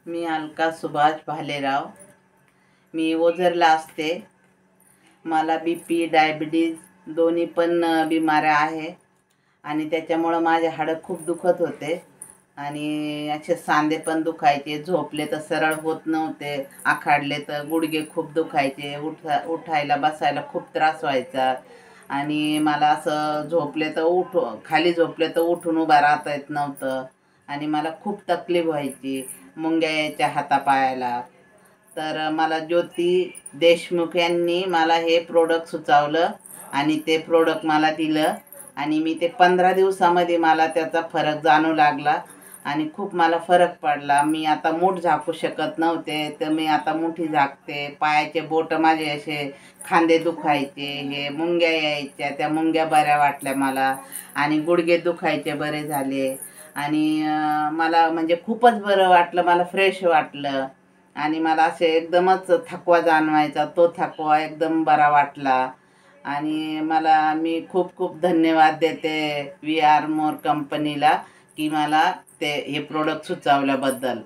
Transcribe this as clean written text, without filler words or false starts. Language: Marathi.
मी अलका सुभाष भालेराव. मी ओझरला असते. मला BP डायबिटीज दोन्ही पण बिमाऱ्या आहे आणि त्याच्यामुळं माझे हाडं खूप दुखत होते आणि असे सांधे पण दुखायचे. झोपले तर सरळ होत नव्हते, आखाडले तर गुडघे खूप दुखायचे. उठायला बसायला खूप त्रास व्हायचा आणि मला असं झोपले तर खाली झोपले तर उठून उभा राहता येत नव्हतं आणि मला खूप तकलीफ व्हायची. मुंग्या यायच्या हातापायाला. तर मला ज्योती देशमुख यांनी मला हे प्रोडक्ट सुचवलं आणि ते प्रोडक्ट मला दिलं आणि मी ते 15 दिवसामध्ये मला त्याचा फरक जाणू लागला आणि खूप मला फरक पडला. मी आता मूठ झाकू शकत नव्हते तर मी आता मुठी झाकते. पायाचे बोट माझे असे खांदे दुखायचे, हे मुंग्या यायच्या, त्या मुंग्या बऱ्या वाटल्या मला आणि गुडघे दुखायचे बरे झाले आणि मला म्हणजे खूपच बरं वाटलं. मला फ्रेश वाटलं आणि मला असे एकदमच थकवा जाणवायचा, तो थकवा एकदम बरा वाटला आणि मी खूप खूप धन्यवाद देते VR मोर कंपनीला की मला हे प्रोडक्ट सुचवल्याबद्दल.